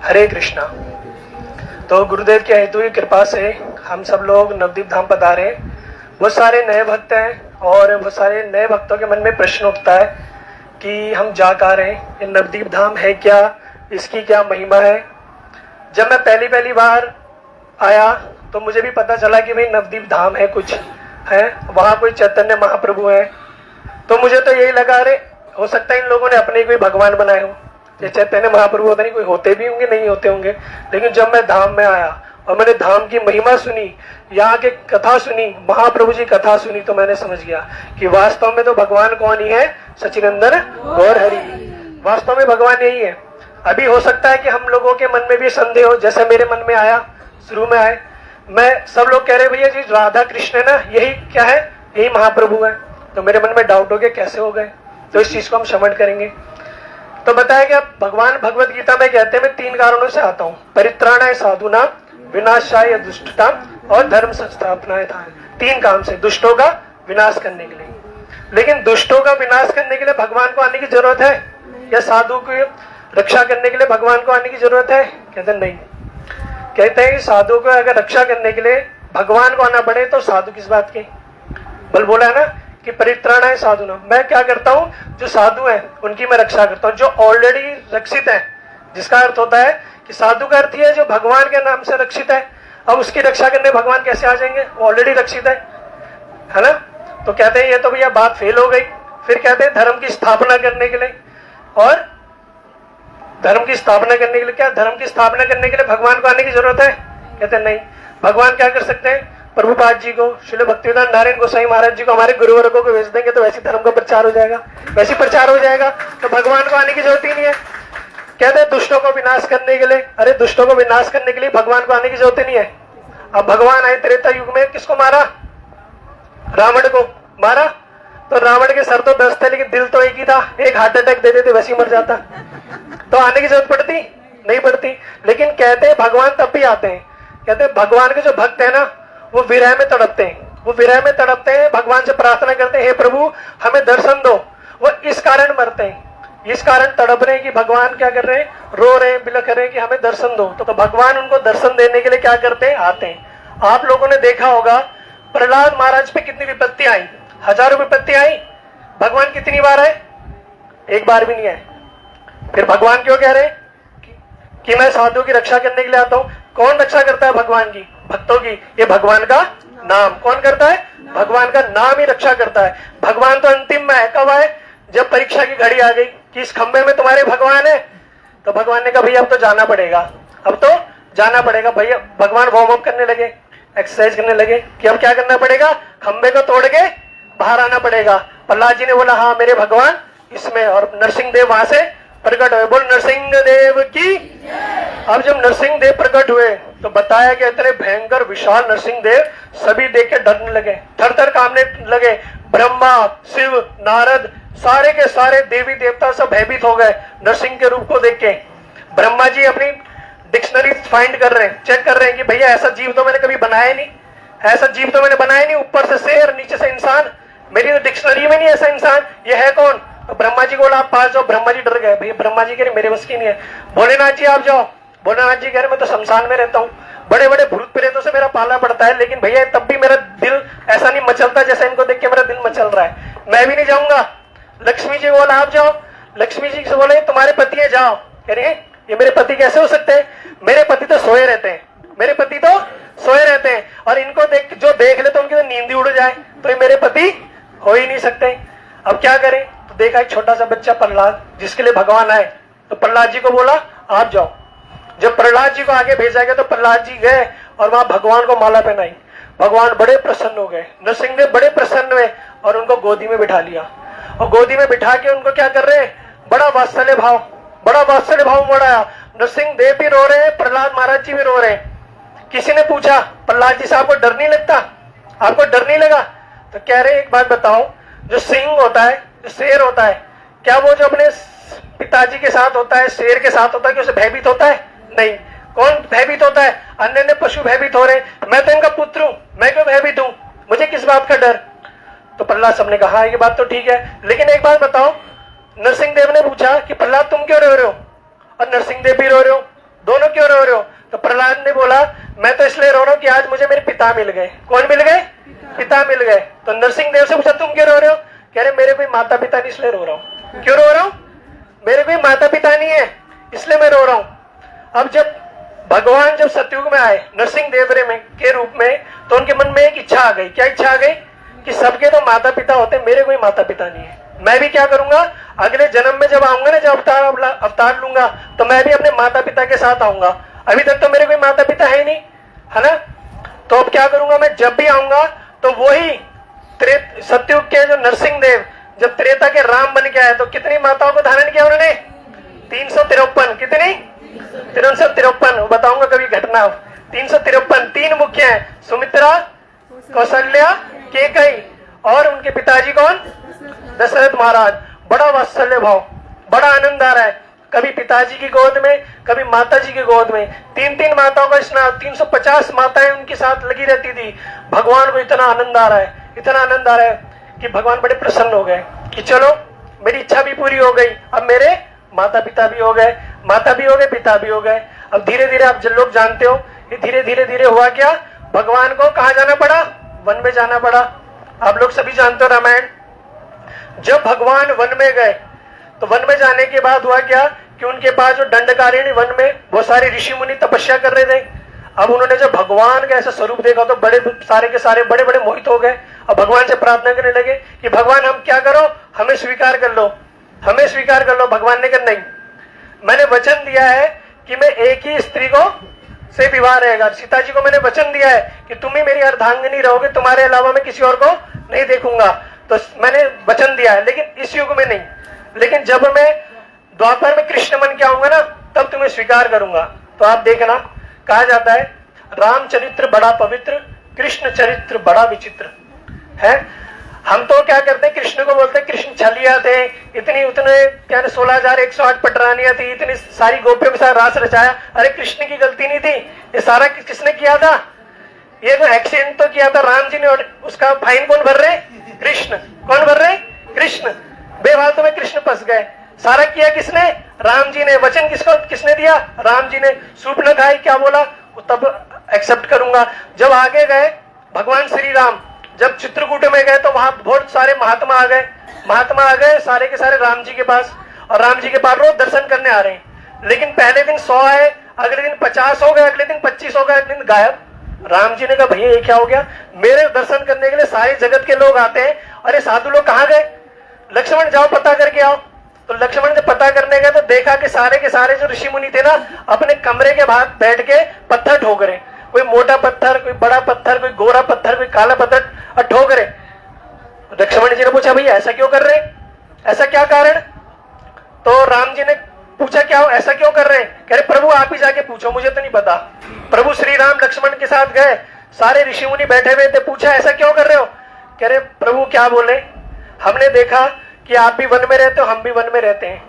हरे कृष्णा। तो गुरुदेव की हेतु की कृपा से हम सब लोग नवदीप धाम पधारे। बहुत सारे नए भक्त हैं और बहुत सारे नए भक्तों के मन में प्रश्न उठता है कि हम जा कहाँ रहे हैं, ये नवदीप धाम है क्या, इसकी क्या महिमा है। जब मैं पहली बार आया तो मुझे भी पता चला कि भाई नवदीप धाम है, कुछ है, वहाँ कोई चैतन्य महाप्रभु है। तो मुझे तो यही लगा, अरे हो सकता है इन लोगों ने अपने कोई भगवान बनाए हो, ये चैतन्य महाप्रभु होता नहीं, कोई होते भी होंगे नहीं होते होंगे। लेकिन जब मैं धाम में आया और मैंने धाम की महिमा सुनी, यहाँ के कथा सुनी, महाप्रभु जी कथा सुनी, तो मैंने समझ गया कि वास्तव में तो भगवान कौन ही है, सच्चिदानंद गौर हरि। वास्तव में भगवान यही है। अभी हो सकता है कि हम लोगों के मन में भी संदेह हो, जैसे मेरे मन में आया, शुरू में आए, मैं सब लोग कह रहे भैया जी राधा कृष्ण है ना, यही क्या है, यही महाप्रभु है। तो मेरे मन में डाउट हो गया कैसे हो गए। तो इस चीज को हम श्रवण करेंगे। तो बताया कि भगवान भगवत गीता में कहते हैं मैं 3 कारणों से आता हूँ, परित्राणाय साधुनां, विनाशाय दुष्टतां और धर्म संस्थापनाय। 3 काम से दुष्टों का विनाश करने के लिए। लेकिन दुष्टों का विनाश करने के लिए भगवान को आने की जरूरत है या साधु की रक्षा करने के लिए भगवान को आने की जरूरत है? कहते नहीं। कहते हैं कि साधु को अगर रक्षा करने के लिए भगवान को आना पड़े तो साधु किस बात की? बोला है ना कि परित्राणाय साधुनां। मैं क्या करता हूँ, जो साधु हैं उनकी मैं रक्षा करता हूँ, जो ऑलरेडी रक्षित है। जिसका अर्थ होता है कि साधु का अर्थ है जो भगवान के नाम से रक्षित है। अब उसकी रक्षा करने भगवान कैसे आ जाएंगे, वो ऑलरेडी रक्षित है ना। तो कहते हैं ये तो भैया बात फेल हो गई। फिर कहते हैं धर्म की स्थापना करने के लिए, और धर्म की स्थापना करने के लिए क्या, धर्म की स्थापना करने के लिए भगवान को आने की जरूरत है? कहते हैं नहीं। भगवान क्या कर सकते हैं, प्रभुपाद जी को, श्रील भक्तिवेदांत नारायण गोसाई महाराज जी को, हमारे गुरुवर्गों को भेज देंगे तो वैसे धर्म का प्रचार हो जाएगा, वैसे प्रचार हो जाएगा। तो भगवान को आने की जरूरत ही नहीं है। कहते हैं दुष्टों को विनाश करने के लिए, अरे दुष्टों को विनाश करने के लिए भगवान को आने की जरूरत ही नहीं है। अब भगवान आए त्रेता युग में, किसको मारा? रावण को मारा। तो रावण के सर तो 10 थे लेकिन दिल तो एक ही था, एक हार्ट अटैक दे देते वैसे ही मर जाता। तो आने की जरूरत पड़ती नहीं पड़ती। लेकिन कहते हैं भगवान तब भी आते हैं। कहते हैं भगवान के जो भक्त है ना वो विरह में तड़पते हैं, वो विरह में तड़पते हैं, भगवान से प्रार्थना करते हैं हे प्रभु हमें दर्शन दो। वो इस कारण मरते हैं, इस कारण तड़प रहे हैं कि भगवान क्या कर रहे हैं, रो रहे हैं, बिलख रहे हैं कि हमें दर्शन दो। तो भगवान उनको दर्शन देने के लिए क्या करते हैं, आते हैं। आप लोगों ने देखा होगा प्रहलाद महाराज पे कितनी विपत्ति आई, हजारों विपत्ति आई। भगवान कितनी बार आए? एक बार भी नहीं आए। फिर भगवान क्यों कह रहे हैं कि मैं साधु की रक्षा करने के लिए आता हूं? कौन रक्षा करता है भगवान की, भक्तों की? ये भगवान का नाम। कौन करता है? भगवान का नाम ही रक्षा करता है। भगवान तो अंतिम में है। कब आए? जब परीक्षा की घड़ी आ गई कि इस खंबे में तुम्हारे भगवान है। तो भगवान ने कहा भैया अब तो जाना पड़ेगा, अब तो जाना पड़ेगा। भैया भगवान वार्म अप करने लगे, एक्सरसाइज करने लगे कि अब क्या करना पड़ेगा, खंबे को तोड़ के बाहर आना पड़ेगा। प्रहलाद जी ने बोला हाँ मेरे भगवान इसमें, और नरसिंह देव वहां से प्रकट हुए। बोल नरसिंह देव की। अब जब नरसिंह देव प्रकट हुए तो बताया कि इतने भयंकर विशाल नरसिंह देव, सभी देख के डरने लगे, थर थर कांपने लगे। ब्रह्मा, शिव, नारद, सारे के सारे देवी देवता सब भयभीत हो गए नरसिंह के रूप को देख के। ब्रह्मा जी अपनी डिक्शनरी फाइंड कर रहे हैं, चेक कर रहे हैं कि भैया ऐसा जीव तो मैंने कभी बनाया नहीं, ऐसा जीव तो मैंने बनाया नहीं, ऊपर से शेर नीचे से इंसान, मेरी तो डिक्शनरी में नहीं ऐसा इंसान, ये है कौन? तो ब्रह्मा जी को बोला आप पास जाओ। ब्रह्मा जी डर गए। भैया ब्रह्मा जी कह रहे मेरे बस की नहीं है। भोलेनाथ जी आप जाओ। भोलेनाथ जी कह रहे मैं तो शमशान में रहता हूँ, बड़े बड़े भूत प्रेतों से मेरा पाला पड़ता है, लेकिन भैया तब भी मेरा दिल ऐसा नहीं मचलता जैसा इनको देख के मेरा दिल मचल रहा है, मैं भी नहीं जाऊंगा। लक्ष्मी जी को बोला आप जाओ। लक्ष्मी जी से बोले तुम्हारे पति है, जाओ। कह रहे ये मेरे पति कैसे हो सकते हैं, मेरे पति तो सोए रहते हैं, मेरे पति तो सोए रहते हैं, और इनको देख जो देख ले तो उनकी तो नींद ही उड़ जाए, तो ये मेरे पति हो ही नहीं सकते। अब क्या करें? तो देखा एक छोटा सा बच्चा प्रहलाद, जिसके लिए भगवान आए, तो प्रहलाद जी को बोला आप जाओ। जब प्रहलाद जी को आगे भेजा गया तो प्रहलाद जी गए और वहां भगवान को माला पहनाई। भगवान बड़े प्रसन्न हो गए, नरसिंह देव बड़े प्रसन्न हुए और उनको गोदी में बिठा लिया। और गोदी में बिठा के उनको क्या कर रहे हैं, बड़ा वात्सल्य भाव मोड़ाया। नरसिंह देव भी रो रहे हैं, प्रहलाद महाराज जी भी रो रहे हैं। किसी ने पूछा प्रहलाद जी से आपको डर नहीं लगता, आपको डर नहीं लगा? तो कह रहे एक बात बताओ, जो सिंह होता है, जो शेर होता है, क्या वो जो अपने पिताजी के साथ होता है, शेर के साथ होता है, कि उसे भयभीत होता है? नहीं। कौन भयभीत होता है? अन्य पशु भयभीत हो रहे। मैं तो इनका पुत्र हूं, मैं क्यों भयभीत हूं, मुझे किस बात का डर? तो प्रहलाद सबने कहा ये बात तो ठीक है, लेकिन एक बात बताओ। नरसिंह देव ने पूछा कि प्रहलाद तुम क्यों रो रहे हो, और नरसिंह देव भी रो रहे हो, दोनों क्यों रो रहे हो? तो प्रहलाद ने बोला मैं तो इसलिए रो रहा हूँ कि आज मुझे मेरे पिता मिल गए। कौन मिल गए? पिता मिल गए। तो नरसिंह देव से पूछा तुम क्यों रो रहे हो? कह रहे मेरे कोई माता पिता नहीं इसलिए रो रहा हूँ। क्यों रो रहा हूँ? मेरे कोई माता पिता नहीं है इसलिए मैं रो रहा हूँ। अब जब भगवान जब सतयुग में आए नरसिंह देव में के रूप में, तो उनके मन में एक इच्छा आ गई। क्या इच्छा आ गई? कि सबके तो माता पिता होते, मेरे कोई माता पिता नहीं है। मैं भी क्या करूंगा, अगले जन्म में जब आऊंगा ना, जब अवतार लूंगा, तो मैं भी अपने माता पिता के साथ आऊंगा। अभी तक तो मेरे कोई माता पिता है ही नहीं, है ना। तो अब क्या करूंगा मैं, जब भी आऊंगा तो वही सतयुग के जो नरसिंह देव जब त्रेता के राम बन के आए, तो कितनी माताओं को धारण किया उन्होंने? 353। कितनी? 353। बताऊंगा कभी घटना। 353। 3 मुख्य हैं, सुमित्रा, कौशल्या, केकई, और उनके पिताजी कौन? दशरथ महाराज। बड़ा वात्सल्य भाव, बड़ा आनंद आ रहा है। कभी पिताजी की गोद में, कभी माताजी की गोद में। 3 माताओं का स्नान, 350 माताएं उनके साथ लगी रहती थी। भगवान को इतना आनंद आ रहा है, इतना आनंद आ रहा है कि भगवान बड़े प्रसन्न हो गए कि चलो मेरी इच्छा भी पूरी हो गई, अब मेरे माता पिता भी हो गए, माता भी हो गए, पिता भी हो गए। अब धीरे धीरे आप लोग जानते हो कि धीरे धीरे हुआ क्या, भगवान को कहाँ जाना पड़ा? वन में जाना पड़ा। आप लोग सभी जानते हो रामायण। जब भगवान वन में गए तो वन में जाने के बाद हुआ क्या कि उनके पास जो दंडकारिणी वन में बहुत सारे ऋषि मुनि तपस्या कर रहे थे। अब उन्होंने जब भगवान का ऐसा स्वरूप देखा तो बड़े सारे के सारे बड़े बड़े मोहित हो गए। अब भगवान से प्रार्थना करने लगे कि भगवान हम क्या करो, हमें स्वीकार कर लो, हमें स्वीकार कर लो। भगवान ने कहा नहीं, मैंने वचन दिया है कि मैं एक ही स्त्री को से विवाह रहेगा। सीता जी को मैंने वचन दिया है कि तुम ही मेरी अर्धांगिनी रहोगे, तुम्हारे अलावा मैं किसी और को नहीं देखूंगा। तो मैंने वचन दिया है, लेकिन इस युग में नहीं। लेकिन जब मैं द्वापर में कृष्ण बन के आऊंगा ना, तब तुम्हें स्वीकार करूंगा। तो आप देखना, कहा जाता है रामचरित्र बड़ा पवित्र, कृष्ण चरित्र बड़ा विचित्र है। हम तो क्या करते हैं, कृष्ण को बोलते हैं कृष्ण छलिया थे, इतनी उतने क्या 16,108 पटरानियां थी, इतनी सारी गोपियों के साथ रास रचाया। अरे कृष्ण की गलती नहीं थी, ये सारा किसने किया था? ये जो एक्सीडेंट तो किया था राम जी ने, और उसका फाइन कौन भर रहे? कृष्ण। कौन भर रहे? कृष्ण। बेफालतू में कृष्ण फंस गए। सारा किया किसने? राम जी ने। वचन किसने दिया? राम जी ने। सूप न खाई, क्या बोला? तब एक्सेप्ट करूंगा। जब आगे गए भगवान श्री राम, जब चित्रकूट में गए तो वहां बहुत सारे महात्मा आ गए। महात्मा आ गए सारे के सारे राम जी के पास, और राम जी के पास रोज दर्शन करने आ रहे हैं। लेकिन पहले दिन 100 आए, अगले दिन 50 हो गए, अगले दिन 25 हो गए, अगले दिन गायब। राम जी ने कहा भैया ये क्या हो गया, मेरे दर्शन करने के लिए सारे जगत के लोग आते हैं, अरे साधु लोग कहाँ गए? लक्ष्मण जाओ पता करके आओ। तो लक्ष्मण जब पता करने गए तो देखा कि सारे के सारे जो ऋषि मुनि थे ना, अपने कमरे के बाहर बैठ के पत्थर ठोक रहे। कोई मोटा पत्थर, कोई बड़ा पत्थर, कोई गोरा पत्थर, कोई काला पत्थर ठोक रहे। लक्ष्मण जी ने पूछा भैया ऐसा क्यों कर रहे, ऐसा क्या कारण? तो राम जी ने पूछा क्या ऐसा क्यों कर रहे हैं? कह रहे प्रभु आप ही जाके पूछो, मुझे तो नहीं पता। प्रभु श्री राम लक्ष्मण के साथ गए, सारे ऋषि मुनि बैठे हुए थे, पूछा ऐसा क्यों कर रहे हो? कह रहे प्रभु क्या बोले, हमने देखा कि आप भी वन में रहते हो, हम भी वन में रहते हैं,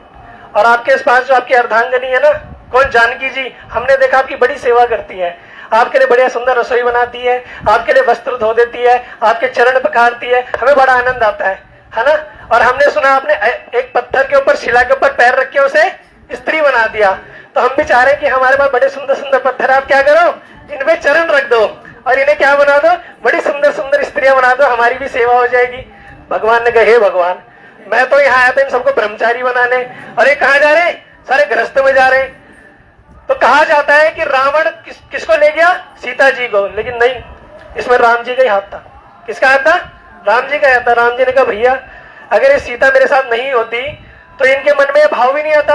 और आपके पास जो आपकी अर्धांगिनी है ना, कौन? जानकी जी, हमने देखा आपकी बड़ी सेवा करती है, आपके लिए बढ़िया सुंदर रसोई बनाती है, आपके लिए वस्त्र धो देती है, आपके चरण पखारती है, हमें बड़ा आनंद आता है ना। और हमने सुना आपने एक पत्थर के ऊपर, शिला के ऊपर पैर रख के उसे स्त्री बना दिया। तो हम भी चाह रहे हैं कि हमारे पास बड़े सुंदर सुंदर पत्थर, आप क्या करो इनमें चरण रख दो और इन्हें क्या बना दो, बड़ी सुंदर सुंदर स्त्रियां बना दो, हमारी भी सेवा हो जाएगी। भगवान ने कहा हे भगवान, मैं तो यहाँ आया था इन सबको ब्रह्मचारी बनाने, अरे कहाँ जा रहे? सारे गृहस्थ में जा रहे। तो कहा जाता है कि रावण किसको ले गया? सीता जी को। लेकिन नहीं, इसमें राम जी का ही हाथ था। किसका हाथ था? राम जी का हाथ था। राम जी ने कहा भैया अगर ये सीता मेरे साथ नहीं होती तो इनके मन में भाव भी नहीं आता।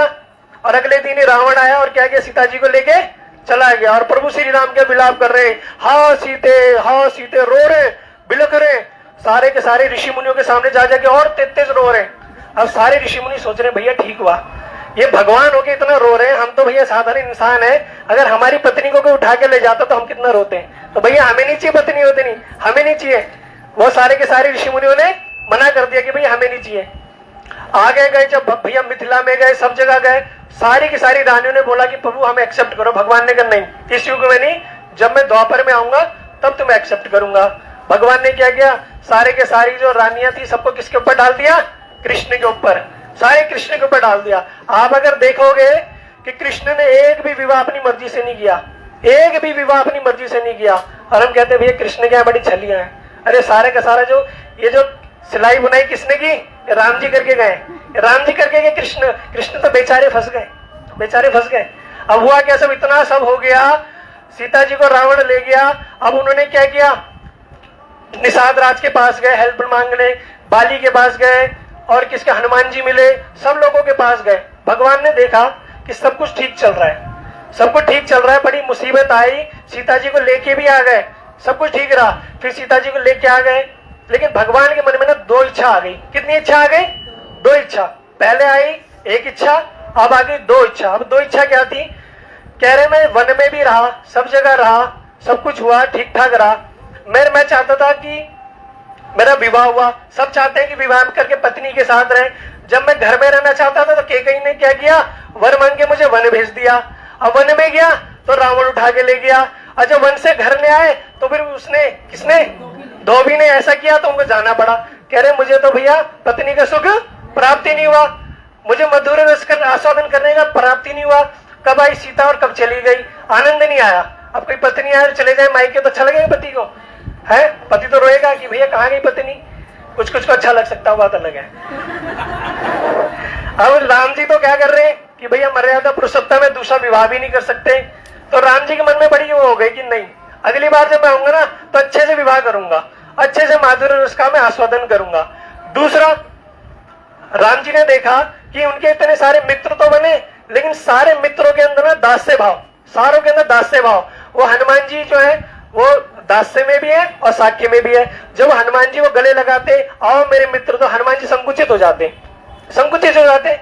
और अगले दिन ही रावण आया और क्या किया, सीता जी को लेके चला गया। और प्रभु श्री राम के विलाप कर रहे, हाँ सीते, रो रहे, बिलख रहे, सारे के सारे ऋषि मुनियों के सामने जा जाके और तेज रो रहे। अब सारे ऋषि मुनि सोच रहे भैया ठीक हुआ, ये भगवान होके इतना रो रहे हैं, हम तो भैया साधारण इंसान है, अगर हमारी पत्नी को कोई उठा के ले जाता तो हम कितना रोते हैं। तो भैया हमें नहीं चाहिए पत्नी, होती नहीं, हमें नहीं चाहिए। वो सारे के सारे ऋषि मुनियों ने मना कर दिया कि भैया हमें नहीं चाहिए। आगे गए, जब भैया मिथिला में गए, सब जगह गए, सारी की सारी रानियों ने बोला कि प्रभु हमें एक्सेप्ट करो। भगवान ने कहा नहीं, इस युग में नहीं, जब मैं द्वापर में आऊंगा तब तुम्हें एक्सेप्ट करूंगा। भगवान ने क्या किया, सारे के सारी जो रानियां थी सबको किसके ऊपर डाल दिया? कृष्ण के ऊपर, सारे कृष्ण के ऊपर डाल दिया। आप अगर देखोगे कि कृष्ण ने एक भी विवाह अपनी मर्जी से नहीं किया, एक भी विवाह अपनी मर्जी से नहीं किया। और हम कहते भैया कृष्ण क्या बड़ी छलियां हैं। अरे सारे का सारा जो ये जो सिलाई बुनाई किसने की? राम जी करके गए, राम जी करके गए। कृष्ण कृष्ण तो बेचारे फंस गए, बेचारे फंस गए। अब हुआ क्या, सब इतना सब हो गया, सीता जी को रावण ले गया। अब उन्होंने क्या किया, निषाद राज के पास गए हेल्प मांगने, बाली के पास गए, और किसके हनुमान जी मिले, सब लोगों के पास गए। भगवान ने देखा कि सब कुछ ठीक चल रहा है, सब कुछ ठीक चल रहा है। बड़ी मुसीबत आई, सीता जी को लेके भी आ गए, सब कुछ ठीक रहा। फिर सीता जी को लेके आ गए, लेकिन भगवान के मन में ना दो इच्छा आ गई। कितनी इच्छा आ गई? दो इच्छा। पहले आई एक इच्छा, अब आ गई दो इच्छा। अब दो इच्छा क्या थी? कह रहे मैं वन में भी रहा, सब जगह रहा, सब कुछ हुआ, ठीक ठाक रहा। मैं चाहता था कि मेरा विवाह हुआ, सब चाहते हैं कि विवाह करके पत्नी के साथ रहे। जब मैं घर में रहना चाहता था तो केकई ने क्या किया, वर मांग के मुझे वन भेज दिया। अब वन में गया तो रावण उठा के ले गया, और जब वन से घर ले आए तो फिर उसने, किसने, धोबी ने ऐसा किया तो उनको जाना पड़ा। कह रहे मुझे तो भैया पत्नी का सुख प्राप्ति नहीं हुआ, मुझे मधुर रस का आस्वादन करने का प्राप्ति नहीं हुआ। कब आई सीता और कब चली गई, आनंद नहीं आया। अब कोई पत्नी आए चले जाए मायके तो अच्छा लगेगा पति को, है? पति तो रोएगा कि भैया कहाँ गई पत्नी। कुछ कुछ को अच्छा लग सकता है, बात अलग है। अब राम जी तो क्या कर रहे हैं कि भैया मर्यादा पुरुषोत्तम में दूसरा विवाह भी नहीं कर सकते। तो राम जी के मन में बड़ी वो हो गई कि नहीं, अगली बार जब मैं आऊंगा ना तो अच्छे से विवाह करूंगा, अच्छे से माधुर्य रस का मैं आस्वादन करूंगा। दूसरा, राम जी ने देखा कि उनके इतने सारे मित्र तो बने, लेकिन सारे मित्रों के अंदर ना दास्य भाव, सारों के अंदर दास्य भाव। वो हनुमान जी जो है वो दास्य में भी है और साक्य में भी है। जब हनुमान जी वो गले लगाते आओ मेरे मित्र, तो हनुमान जी संकुचित हो जाते, संकुचित हो जाते।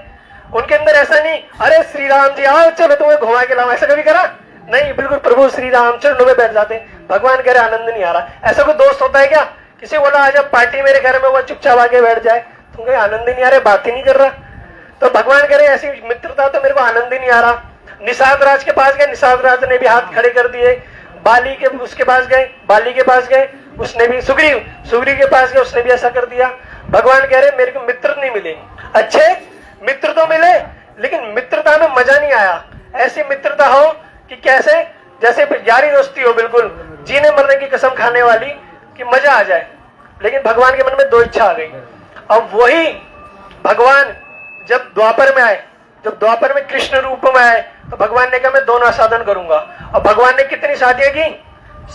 उनके अंदर ऐसा नहीं अरे श्री राम जी आओ चलो तुम्हें घुमा के लाऊं, ऐसा कभी करा नहीं, बिल्कुल प्रभु श्री राम चरणों में बैठ जाते। भगवान कह रहे आनंद नहीं आ रहा। ऐसा कोई दोस्त होता है क्या? किसी बोला आज पार्टी मेरे घर में, वो चुपचाप आके बैठ जाए, तुम कहे आनंद ही नहीं आ रहा, बात ही नहीं कर रहा। तो भगवान कह रहे ऐसी मित्रता तो मेरे को आनंद ही नहीं आ रहा। निषाद राज के पास गए, निषाद राज ने भी हाथ खड़े कर दिए। बाली के उसके पास गए, बाली के पास गए, उसने भी, सुग्रीव के पास गए, उसने भी ऐसा कर दिया। भगवान कह रहे मेरे को मित्र नहीं मिले, अच्छे मित्र तो मिले लेकिन मित्रता में मजा नहीं आया। ऐसी मित्रता हो कि कैसे, जैसे यारी दोस्ती हो, बिल्कुल जीने मरने की कसम खाने वाली, कि मजा आ जाए। लेकिन भगवान के मन में दो इच्छा आ गई। अब वही भगवान जब द्वापर में आए, जब द्वापर में कृष्ण रूप में आए, तो भगवान ने कहा मैं दोनों आस्वादन करूंगा। और भगवान ने कितनी शादियां की?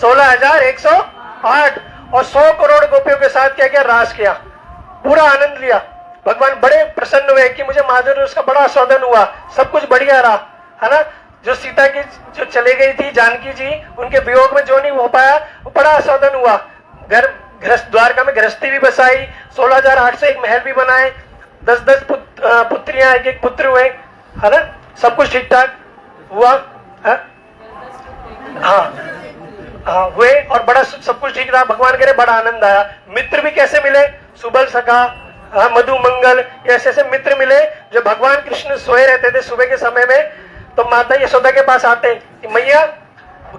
16,108, और 100 करोड़ गोपियों के साथ क्या किया? रास किया, पूरा आनंद लिया। भगवान बड़े प्रसन्न हुए कि मुझे माधुर्य उसका बड़ा आस्वादन हुआ, सब कुछ बढ़िया रहा, है ना। जो सीता की जो चले गई थी जानकी जी, उनके वियोग में जो नहीं हो पाया वो बड़ा आस्वादन हुआ। घर द्वारका में गृहस्थी भी बसाई, 16,801 महल भी बनाए, 10-10 पुत्रियां, एक पुत्र हुए, है ना। सब कुछ ठीक ठाक हुआ, हाँ हाँ हुए, और बड़ा सब कुछ ठीक रहा। भगवान कह रहे बड़ा आनंद आया। मित्र भी कैसे मिले? सुबल सखा, मधु मंगल, ऐसे ऐसे मित्र मिले। जो भगवान कृष्ण सोए रहते थे सुबह के समय में, तो माता यशोदा के पास आते कि मैया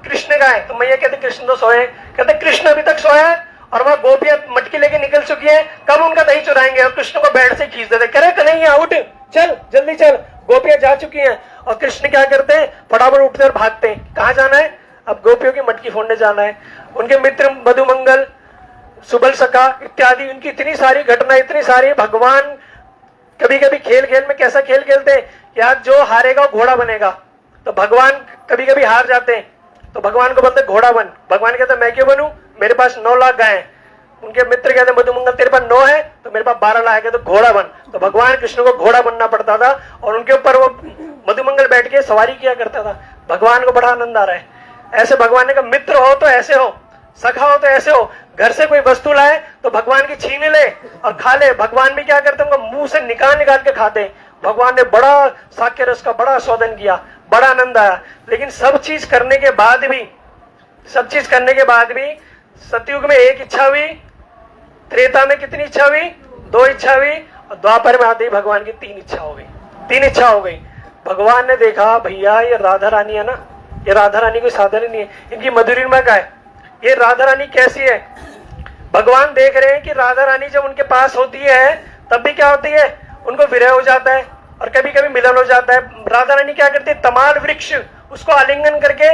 कृष्ण का है, तो मैया कहते कृष्ण तो सोए। कहते कृष्ण अभी तक सोया है, और वहां गोपियां मटकी लेके निकल चुकी है, कब उनका दही चुराएंगे? और कृष्ण को बेड से खींच देते, करे कन्हैया उठ, चल जल्दी चल, गोपियां जा चुकी हैं। और कृष्ण क्या करते हैं? फटाफट उठते और भागते हैं। कहाँ जाना है? अब गोपियों की मटकी फोड़ने जाना है। उनके मित्र मधुमंगल, सुबल सखा इत्यादि, उनकी इतनी सारी घटना, इतनी सारी। भगवान कभी कभी खेल खेल में कैसा खेल खेलते हैं कि आज जो हारेगा वो घोड़ा बनेगा। तो भगवान कभी कभी हार जाते हैं, तो भगवान को बोलते घोड़ा बन। भगवान कहते मैं क्यों बनूं, मेरे पास 9 लाख गाय हैं। उनके मित्र कहते मधुमंगल तेरे पास 9 है, तो मेरे पास 12 लाख है, तो घोड़ा बन। तो भगवान कृष्ण को घोड़ा बनना पड़ता था, और उनके ऊपर वो मधुमंगल बैठ के सवारी किया करता था। भगवान को बड़ा आनंद आ रहा है। ऐसे भगवान ने कहा मित्र हो तो ऐसे हो, सखा हो तो ऐसे हो। घर से कोई वस्तु लाए तो भगवान की छीन ले और खा ले। भगवान भी क्या करते हैं, मुंह से निकाल निकाल के खाते। भगवान ने बड़ा साक्य रस का बड़ा आस्वादन किया, बड़ा आनंद आया। लेकिन सब चीज करने के बाद भी, सब चीज करने के बाद भी सतयुग में एक इच्छा हुई, त्रेता में कितनी इच्छा हुई? 2 इच्छा हुई, और द्वापर में आते ही भगवान की 3 इच्छा हो गई, 3 इच्छा हो गई। भगवान ने देखा भैया ये राधा रानी है ना, ये राधा रानी कोई साधारण नहीं है, इनकी मधुरिमा का है। ये राधा रानी कैसी है? भगवान देख रहे हैं कि राधा रानी जब उनके पास होती है तब भी क्या होती है? उनको विरह हो जाता है, और कभी कभी मिलन हो जाता है। राधा रानी क्या करती है, तमाल वृक्ष उसको आलिंगन करके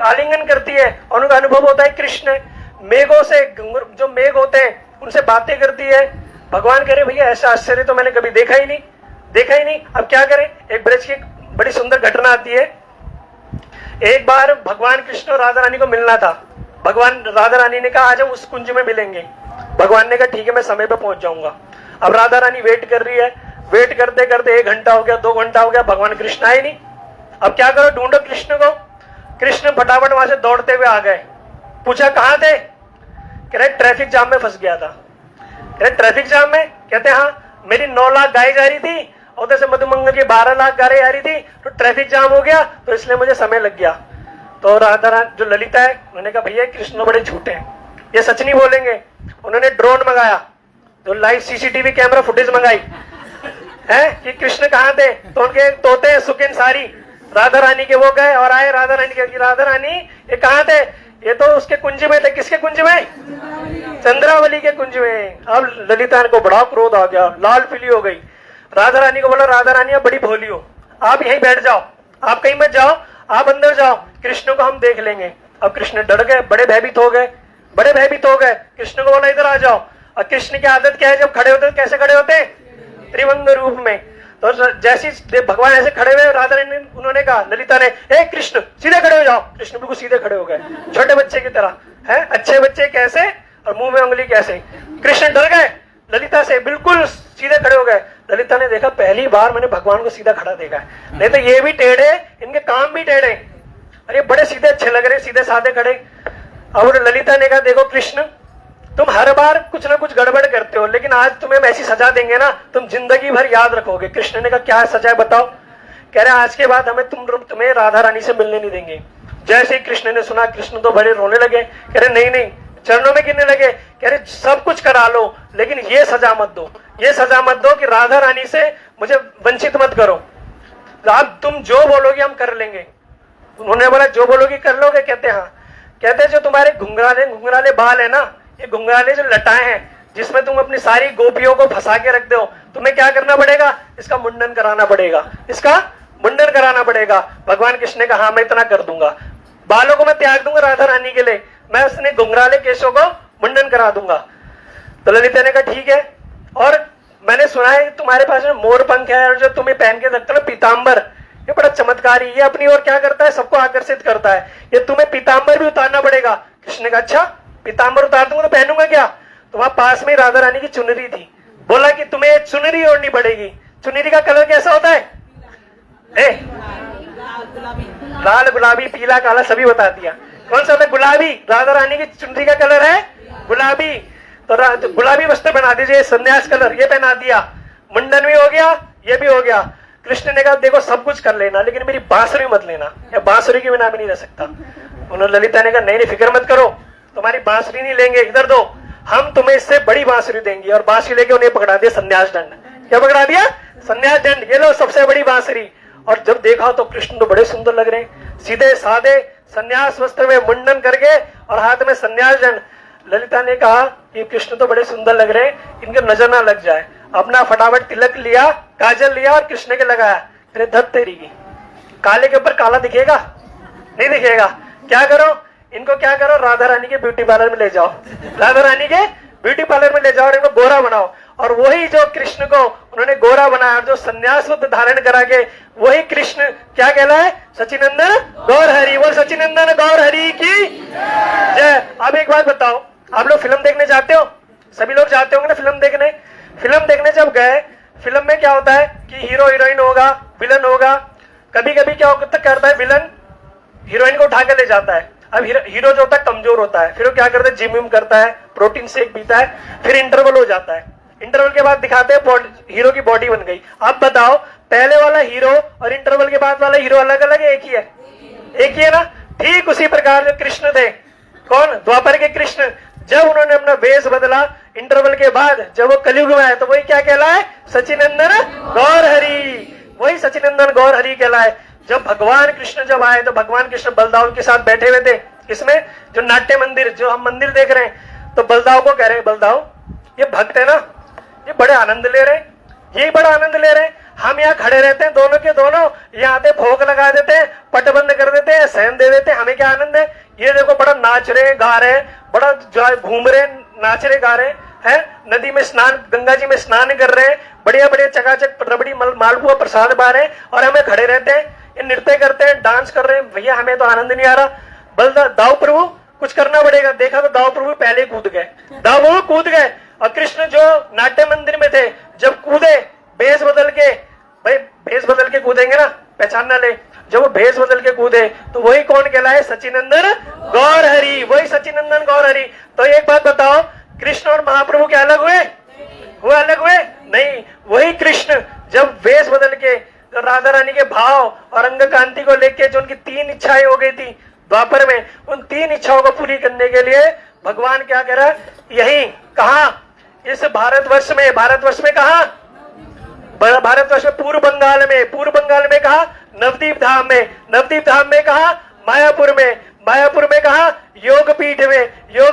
आलिंगन करती है और उनका अनुभव होता है कृष्ण। मेघों से, जो मेघ होते हैं उनसे बातें करती है। भगवान कह रहे भैया ऐसा आश्चर्य तो मैंने कभी देखा ही नहीं। अब क्या करें, एक ब्रज की बड़ी सुंदर घटना आती है। एक बार भगवान कृष्ण और राधा रानी को मिलना था। भगवान राधा रानी ने कहा आज हम उस कुंज में मिलेंगे। भगवान ने कहा ठीक है, मैं समय पे पहुंच जाऊंगा। अब राधा रानी वेट कर रही है, वेट करते करते 1 घंटा हो गया, 2 घंटा हो गया, भगवान कृष्ण आए नहीं। अब क्या करो, ढूंढो कृष्ण को। कृष्ण फटाफट वहां से दौड़ते हुए आ गए। पूछा कहां थे, कह रहे ट्रैफिक जाम में फंस गया था। कह रहे ट्रैफिक जाम में, कहते हाँ मेरी 9 लाख गाय जा रही थी, उधर से मधुमंगल की 12 लाख गाय आ रही थी, तो ट्रैफिक जाम हो गया, तो इसलिए मुझे समय लग गया। तो राधा रानी जो ललिता है उन्होंने कहा भैया कृष्ण बड़े झूठे हैं, ये सच नहीं बोलेंगे। उन्होंने ड्रोन मंगाया, जो लाइव सीसीटीवी कैमरा फुटेज मंगाई है कि कृष्ण कहाँ थे। तो उनके तोते सुकिन सारी राधा रानी के वो गए और आए। राधा रानी के, राधा रानी ये कहाँ थे, ये तो उसके कुंज में थे। किसके कुंज में, चंद्रावली के कुंज में। अब ललिता को बड़ा क्रोध आ गया, लाल पीली हो गई। राधा रानी को बोला राधा रानी आप बड़ी भोली हो, आप यहीं बैठ जाओ, आप कहीं मत जाओ, आप अंदर जाओ, कृष्ण को हम देख लेंगे। अब कृष्ण डर गए, बड़े भयभीत हो गए। कृष्ण को बोला इधर आ जाओ। और कृष्ण की आदत क्या है, जब खड़े होते कैसे खड़े होते हैं, त्रिभंग रूप में। तो जैसे भगवान ऐसे खड़े हुए, राधा रानी उन्होंने कहा, ललिता ने, ए कृष्ण सीधे खड़े हो जाओ। कृष्ण बिल्कुल सीधे खड़े हो गए, छोटे बच्चे की तरह है। अच्छे बच्चे कैसे और मुंह में उंगली कैसे। कृष्ण डर गए ललिता से, बिल्कुल सीधे खड़े हो गए। ललिता ने देखा पहली बार मैंने भगवान को सीधा खड़ा देखा है, नहीं तो ये भी टेढ़े, इनके काम भी टेढ़े, अरे बड़े सीधे अच्छे लग रहे, सीधे साधे खड़े। और ललिता ने कहा देखो कृष्ण, तुम हर बार कुछ ना कुछ गड़बड़ करते हो, लेकिन आज तुम्हें हम ऐसी सजा देंगे ना, तुम जिंदगी भर याद रखोगे। कृष्ण ने कहा क्या सजा है बताओ। कह रहे आज के बाद हमें तुम्हें राधा रानी से मिलने नहीं देंगे। जैसे ही कृष्ण ने सुना, कृष्ण तो बड़े रोने लगे। कह रहे नहीं, चरणों में गिरने लगे। कह रहे सब कुछ करा लो, लेकिन ये सजा मत दो, ये सजा मत दो कि राधा रानी से मुझे वंचित मत करो। आप तुम जो बोलोगे हम कर लेंगे। उन्होंने बोला जो बोलोगे कर लोगे। कहते हाँ। कहते जो तुम्हारे घुंघराले बाल है ना, ये घुंघराले जो लटाए हैं जिसमें तुम अपनी सारी गोपियों को फंसा के रख दो, तुम्हें क्या करना पड़ेगा, इसका मुंडन कराना पड़ेगा, इसका मुंडन कराना पड़ेगा। भगवान कृष्ण ने कहा हाँ मैं इतना कर दूंगा, बालों को मैं त्याग दूंगा राधा रानी के लिए, मैं उसने घुंघराले केशों को मुंडन करा दूंगा। तो ललिता ने कहा ठीक है। और मैंने सुना है तुम्हारे पास में मोर पंख है और जो तुम्हें पहन के रखते हो पीताम्बर, ये बड़ा चमत्कारी, ये अपनी ओर क्या करता है, सबको आकर्षित करता है, ये तुम्हें पीताम्बर भी उतारना पड़ेगा। कृष्ण ने कहा अच्छा पीताम्बर उतार दूंगा तो पहनूंगा क्या। तो वहां पास में राधा रानी की चुनरी थी, बोला कि तुम्हें चुनरी ओढ़नी पड़ेगी। चुनरी का कलर कैसा होता है, लाल गुलाबी पीला काला सभी बता दिया। कौन सा होता है, गुलाबी। राधा रानी की चुनरी का कलर है गुलाबी। तो गुलाबी वस्त्र बना दीजिए, संन्यास कलर ये पहना दिया, मुंडन भी हो गया, ये भी हो गया। कृष्ण ने कहा देखो सब कुछ कर लेना, लेकिन मेरी बांसुरी मत लेना, या बांसुरी के बिना भी नहीं रह सकता। उन्होंने ललिता ने कहा नहीं फिक्र मत करो, तुम्हारी बांसुरी नहीं लेंगे, इधर दो, हम तुम्हें इससे बड़ी बांसुरी देंगे। और बांसुरी लेके उन्हें पकड़ा दिया संन्यास दंड। क्या पकड़ा दिया, संन्यास दंड, ये लो सबसे बड़ी बांसुरी। और जब देखा तो कृष्ण तो बड़े सुंदर लग रहे हैं, सीधे साधे संन्यास वस्त्र में मुंडन करके और हाथ में संन्यास दंड। ललिता ने कहा ये कृष्ण तो बड़े सुंदर लग रहे हैं, इनके नजर ना लग जाए। अपना फटाफट तिलक लिया, काजल लिया और कृष्ण के लगाया। अरे धत तेरी की, काले के ऊपर काला दिखेगा, नहीं दिखेगा। क्या करो, इनको क्या करो, राधा रानी के ब्यूटी पार्लर में ले जाओ, राधा रानी के ब्यूटी पार्लर में ले जाओ और इनको गोरा बनाओ। और वही जो कृष्ण को उन्होंने गोरा बनाया, जो संन्यास धारण करा के, वही कृष्ण क्या कहलाए, सचिनंदन गौर हरि। वो सचिनंदन गौर हरि की जय। अब एक बात बताओ, आप लोग फिल्म देखने जाते हो, सभी लोग जाते होंगे ना फिल्म देखने। फिल्म देखने जब गए, फिल्म में क्या होता है कि हीरो हीरोइन होगा, विलन होगा। कभी कभी क्या करता है विलन, हीरोइन को उठा के ले जाता है। अब हीरो जो होता है कमजोर होता है, फिर वो क्या करता है जिम विम करता है, प्रोटीन शेक पीता है, फिर इंटरवल हो जाता है। इंटरवल के बाद दिखाते हैं हीरो की बॉडी बन गई। अब बताओ पहले वाला हीरो और इंटरवल के बाद वाला हीरो अलग अलग है, एक ही है, एक ही है ना। ठीक उसी प्रकार जो कृष्ण थे, कौन, द्वापर के कृष्ण, जब उन्होंने अपना वेश बदला इंटरवल के बाद, जब वो कलयुग में आए, तो वही क्या कहलाए, सचिनंदन गौर हरि। वही सचिनंदन गौर हरि कहलाए। जब भगवान कृष्ण जब आए तो भगवान कृष्ण बलदाव के साथ बैठे हुए थे, इसमें जो नाट्य मंदिर, जो हम मंदिर देख रहे हैं, तो बलदाव को कह रहे हैं बलदाव ये भक्त है ना, ये बड़े आनंद ले रहे हैं, यही बड़ा आनंद ले रहे हैं। हम यहाँ खड़े रहते हैं दोनों के दोनों, यहाँ आते भोग लगा देते हैं, पट बंद कर देते हैं, सहन दे देते हैं, हमें क्या आनंद है। ये देखो बड़ा नाच रहे गा रहे, बड़ा घूम रहे, नाच रहे गा रहे हैं, नदी में स्नान, गंगा जी में स्नान कर रहे हैं, बढ़िया बढ़िया चकाचक रबड़ी मालपुआ प्रसाद पा रहे हैं, और हमें खड़े रहते हैं, ये नृत्य करते हैं, डांस कर रहे हैं। भैया हमें तो आनंद नहीं आ रहा। बल दाऊ प्रभु कुछ करना पड़ेगा। देखा तो दाऊ प्रभु पहले कूद गए, दाऊ प्रभु कूद गए, और कृष्ण जो नाट्य मंदिर में थे जब कूदे भेष बदल के, भाई भेष बदल के कूदेंगे ना, पहचानना ले, जब वो भेष बदल के कूदे तो वही कौन कहलाए, सचिनंदन गौर हरि, वही सचिनंदन गौर हरि। तो एक बात बताओ, कृष्ण और महाप्रभु क्या अलग हुए? वो अलग हुए नहीं। वही कृष्ण जब वेश बदल के राधा रानी के भाव और अंग कांति को लेके जो उनकी 3 इच्छाएं हो गई थी द्वापर में, उन 3 इच्छाओं को पूरी करने के लिए भगवान क्या कह रहा है, यही कहा इस भारतवर्ष में, भारतवर्ष में कहा, भारतवर्ष में पूर्व बंगाल में कहा, नवदीप धाम में, नवदीप धाम में कहा, मायापुर में कहा, योग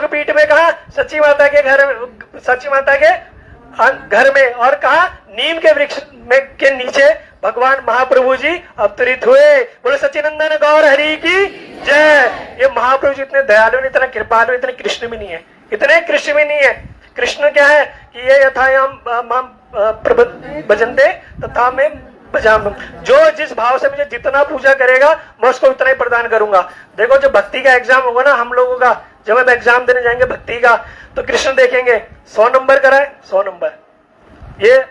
पीठ में कहा, सच्ची माता के घर में, और कहा नीम के वृक्ष में के नीचे भगवान महाप्रभु जी अवतरित हुए। बोले सच्चिनंदन गौर हरि की जय। ये महाप्रभु जी इतने दयालु, इतना कृपालु, इतने कृष्ण भी नहीं है, इतने कृष्ण भी नहीं है। कृष्ण क्या है कि ये यथायाम भजन्ते तथा में भजाम, जो जिस भाव से मुझे जितना पूजा करेगा मैं उसको उतना ही प्रदान करूंगा। देखो जब भक्ति का एग्जाम होगा ना हम लोगों का, जब हम एग्जाम देने जाएंगे भक्ति का, तो कृष्ण देखेंगे 100 नंबर कराए 100 नंबर, ये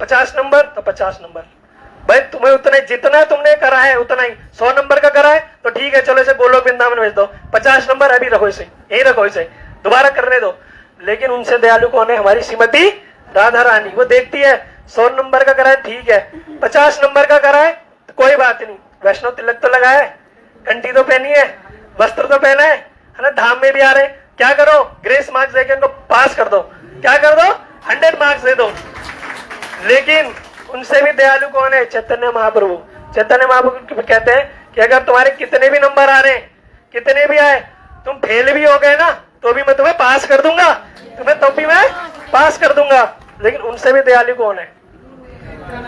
50 नंबर तो 50 नंबर, भाई तुम्हें उतना जितना तुमने करा है उतना ही, 100 नंबर का करा है तो ठीक है चलो इसे गोलोक वृंदावन भेज दो, 50 नंबर अभी रखो इसे, यही रखो इसे, दोबारा करने दो। लेकिन उनसे दयालु कौन है, हमारी श्रीमती राधा रानी। वो देखती है 100 नंबर का करा है ठीक है, 50 नंबर का करा है तो कोई बात नहीं, वैष्णव तिलक तो लगाया है, घंटी तो पहनी है, वस्त्र तो पहना है ना, धाम में भी आ रहे, क्या करो ग्रेस मार्क्स देके उनको पास कर दो, क्या कर दो 100 मार्क्स दे दो। लेकिन उनसे भी दयालु कौन है, चैतन्य महाप्रभु। चैतन्य महाप्रभु कहते हैं कि अगर तुम्हारे कितने भी नंबर आ रहे हैं, कितने भी आए, तुम फेल भी हो गए ना तो भी मैं तुम्हें पास कर दूंगा, तुम्हें तो भी मैं पास कर दूंगा। लेकिन उनसे भी दयालु कौन है,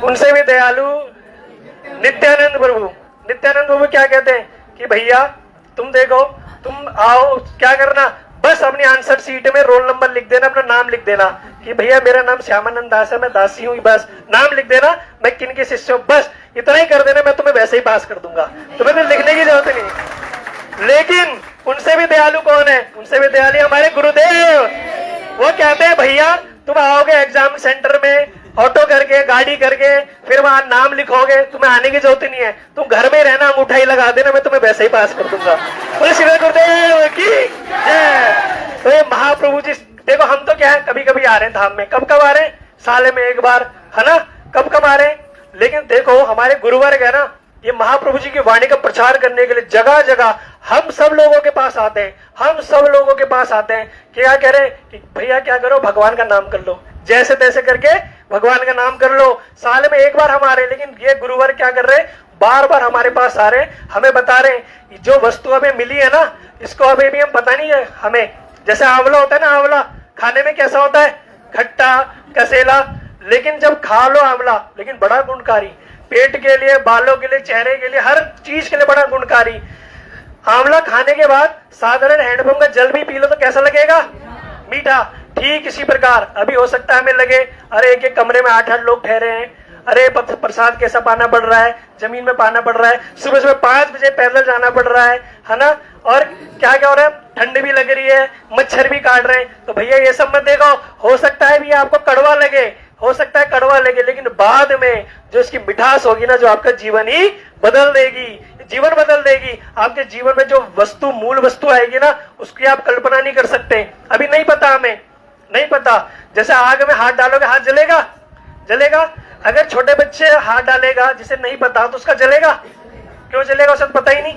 उनसे भी दयालु नित्यानंद प्रभु। नित्यानंद प्रभु क्या कहते हैं कि भैया तुम देखो, तुम आओ, क्या करना, बस अपनी आंसर सीट में रोल नंबर लिख देना, अपना नाम लिख देना कि भैया मेरा नाम श्यामानंद दास है, मैं दासी हूँ, बस नाम लिख देना, मैं किन के शिष्य हूँ, बस इतना ही कर देना, मैं तुम्हें वैसे ही पास कर दूंगा, तुम्हें तो लिखने की जरूरत नहीं। लेकिन उनसे भी दयालु कौन है, उनसे भी दयालु हमारे गुरुदेव। वो कहते हैं भैया तुम आओगे एग्जाम सेंटर में ऑटो करके, गाड़ी करके, फिर वहां नाम लिखोगे, तुम्हें आने की जरूरत नहीं है, तुम घर में रहना, अंगूठा ही लगा देना, मैं तुम्हें वैसे ही पास कर दूंगा। बोले श्री गुरुदेव की जय। तो ये महाप्रभु जी देखो, हम तो क्या है कभी कभी आ रहे हैं धाम में, कब कब आ रहे हैं, साल में एक बार, है ना, कब कब आ रहे हैं। लेकिन देखो हमारे गुरुवर्ग है ना, ये महाप्रभु जी की वाणी का प्रचार करने के लिए जगह जगह हम सब लोगों के पास आते हैं, हम सब लोगों के पास आते हैं। क्या कह रहे हैं कि भैया क्या करो, भगवान का नाम कर लो, जैसे तैसे करके भगवान का नाम कर लो। साल में एक बार हम आ रहे हैं, लेकिन ये गुरुवर क्या कर रहे हैं, बार बार हमारे पास आ रहे हैं, हमें बता रहे हैं जो वस्तु हमें मिली है ना, इसको अभी भी हम पता नहीं है हमें। जैसे आंवला होता है ना, आंवला खाने में कैसा होता है, खट्टा कसेला, लेकिन जब खा लो आंवला, लेकिन बड़ा गुणकारी, पेट के लिए, बालों के लिए, चेहरे के लिए, हर चीज के लिए बड़ा गुणकारी। आंवला खाने के बाद साधारण हैंडपंप का जल भी पी लो तो कैसा लगेगा, मीठा। ठीक इसी प्रकार अभी हो सकता है हमें लगे अरे एक एक कमरे में 8-8 लोग ठहरे हैं, अरे प्रसाद कैसा पाना पड़ रहा है, जमीन में पाना पड़ रहा है, सुबह सुबह 5 बजे पैदल जाना पड़ रहा है ना, और क्या क्या हो रहा है, ठंड भी लग रही है, मच्छर भी काट रहे हैं। तो भैया ये सब मत देखो, हो सकता है भी आपको कड़वा लगे, हो सकता है कड़वा लगे, लेकिन बाद में जो इसकी मिठास होगी ना, जो आपका जीवन ही बदल देगी, जीवन बदल देगी। आपके जीवन में जो वस्तु, मूल वस्तु आएगी ना, उसकी आप कल्पना नहीं कर सकते। अभी नहीं पता, हमें नहीं पता। जैसे आग में हाथ डालोगे, हाथ जलेगा, जलेगा। अगर छोटे बच्चे हाथ डालेगा जिसे नहीं पता तो उसका जलेगा, क्यों जलेगा, उसे तो पता ही नहीं,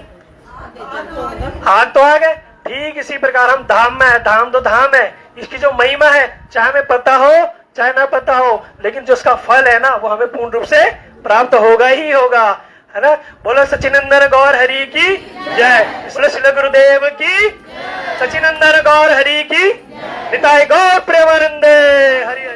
हाथ तो आ गए। ठीक इसी प्रकार हम धाम में है, धाम तो धाम है, इसकी जो महिमा है चाहे हमें पता हो चाहे ना पता हो, लेकिन जो उसका फल है ना वो हमें पूर्ण रूप से प्राप्त होगा ही होगा, है ना। बोलो सचिनंदन गौर हरि की जय। इसलिए श्री गुरुदेव की, सचिनंदन गौर हरि की, निताय गौर प्रेमानंदे हरि।